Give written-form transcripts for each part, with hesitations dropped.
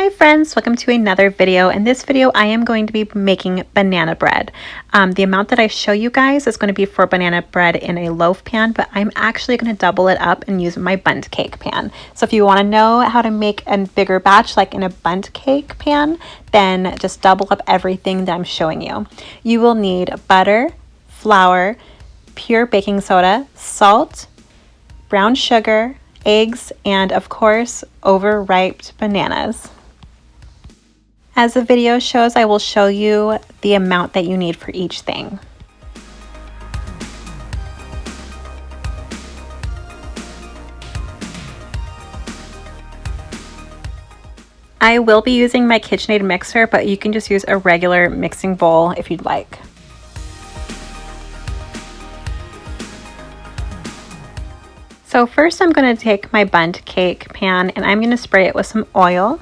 Hi friends, welcome to another video. In this video, I am going to be making banana bread. The amount that I show you guys is going to be for banana bread in a loaf pan, but I'm actually going to double it up and use my bundt cake pan. So if you want to know how to make a bigger batch like in a bundt cake pan, then just double up everything that I'm showing you. You will need butter, flour, pure baking soda, salt, brown sugar, eggs, and of course, overripe bananas. As the video shows, I will show you the amount that you need for each thing. I will be using my KitchenAid mixer, but you can just use a regular mixing bowl if you'd like. So first I'm going to take my bundt cake pan and I'm going to spray it with some oil.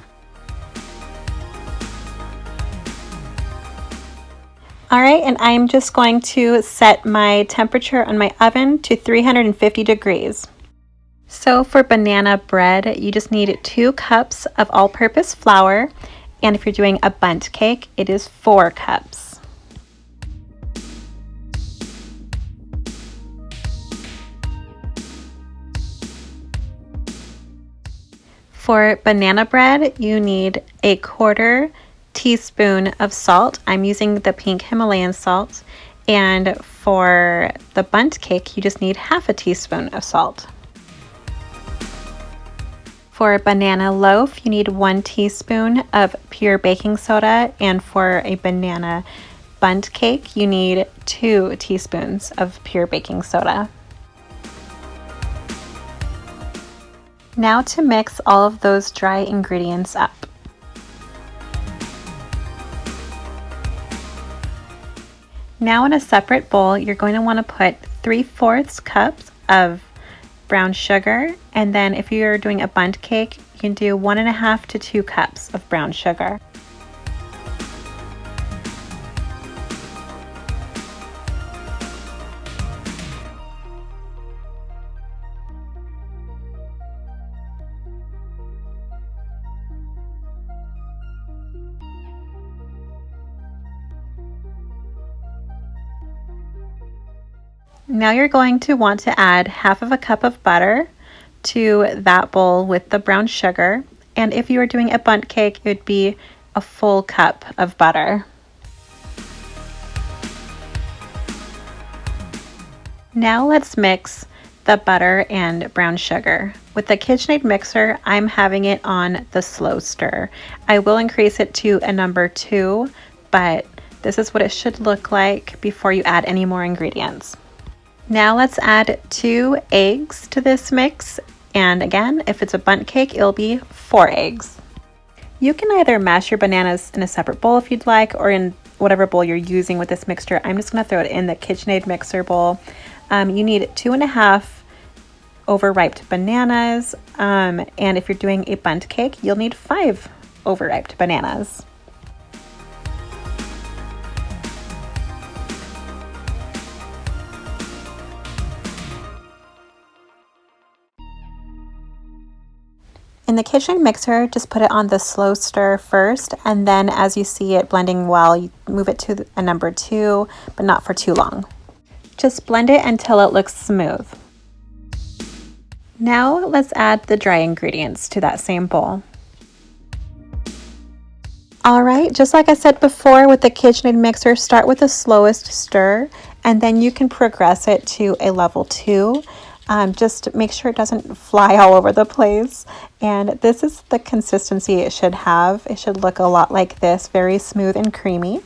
Alright, and I'm just going to set my temperature on my oven to 350 degrees. So for banana bread, you just need 2 cups of all-purpose flour, and if you're doing a bundt cake, it is 4 cups. For banana bread, you need 1/4 teaspoon of salt. I'm using the pink Himalayan salt, and for the bundt cake you just need 1/2 teaspoon of salt. For a banana loaf you need 1 teaspoon of pure baking soda, and for a banana bundt cake you need 2 teaspoons of pure baking soda. Now to mix all of those dry ingredients up. Now in a separate bowl, you're going to want to put 3/4 cups of brown sugar, and then if you're doing a bundt cake, you can do 1.5 to 2 cups of brown sugar. Now you're going to want to add 1/2 cup of butter to that bowl with the brown sugar, and if you are doing a bundt cake, it would be a full cup of butter. Now let's mix the butter and brown sugar. With the KitchenAid mixer, I'm having it on the slow stir. I will increase it to a number 2, but this is what it should look like before you add any more ingredients. Now let's add 2 eggs to this mix, and again, if it's a bundt cake, it'll be 4 eggs. You can either mash your bananas in a separate bowl if you'd like, or in whatever bowl you're using with this mixture. I'm just going to throw it in the KitchenAid mixer bowl. You need 2.5 overripe bananas, and if you're doing a bundt cake, you'll need 5 overripe bananas. In the KitchenAid mixer, just put it on the slow stir first, and then as you see it blending well, you move it to a number 2, but not for too long. Just blend it until it looks smooth. Now let's add the dry ingredients to that same bowl. Alright, just like I said before with the KitchenAid mixer, start with the slowest stir, and then you can progress it to a level 2. Just make sure it doesn't fly all over the place, and this is the consistency it should have. It should look a lot like this, very smooth and creamy.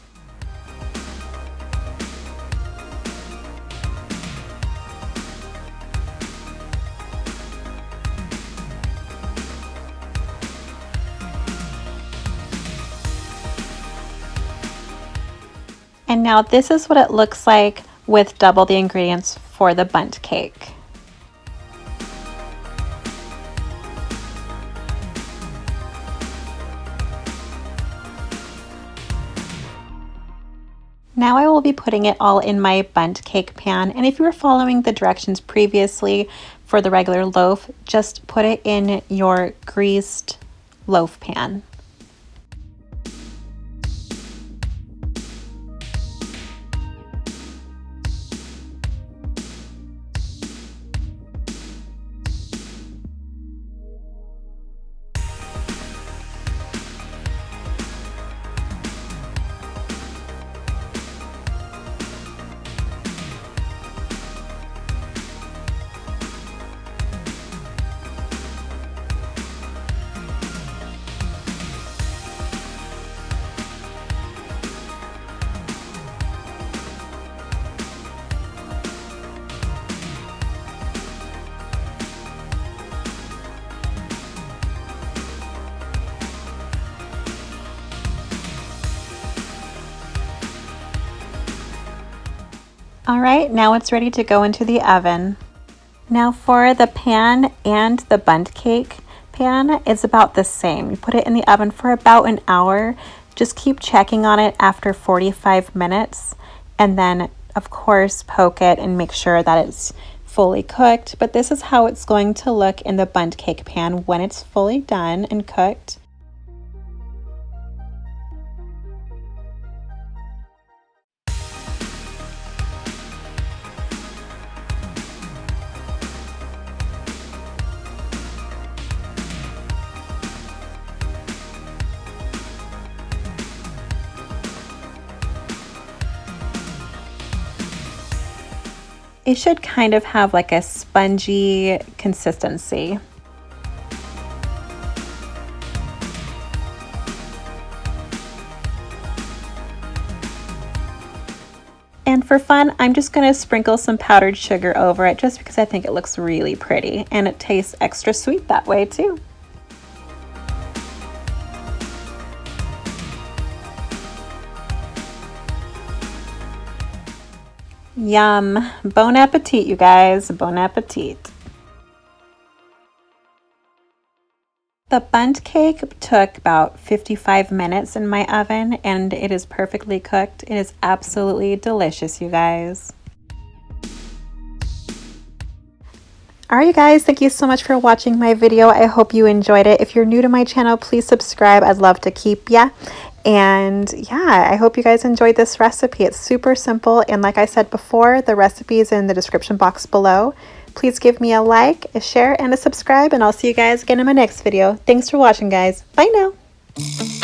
And now this is what it looks like with double the ingredients for the bundt cake. Now I will be putting it all in my bundt cake pan, and if you were following the directions previously for the regular loaf, just put it in your greased loaf pan. All right, now it's ready to go into the oven. Now for the pan and the bundt cake pan, it's about the same. You put it in the oven for about an hour. Just keep checking on it after 45 minutes, and then of course poke it and make sure that it's fully cooked. But this is how it's going to look in the bundt cake pan when it's fully done and cooked. It should kind of have like a spongy consistency. And for fun, I'm just going to sprinkle some powdered sugar over it just because I think it looks really pretty and it tastes extra sweet that way too. Yum. Bon appetit, you guys. Bon appetit. The bundt cake took about 55 minutes in my oven and it is perfectly cooked. It is absolutely delicious, you guys. Alright, you guys, thank you so much for watching my video. I hope you enjoyed it. If you're new to my channel, please subscribe. I'd love to keep ya. And yeah, I hope you guys enjoyed this recipe. It's super simple, and like I said before, the recipe is in the description box below. Please give me a like, a share, and a subscribe, and I'll see you guys again in my next video. Thanks for watching, guys. Bye now.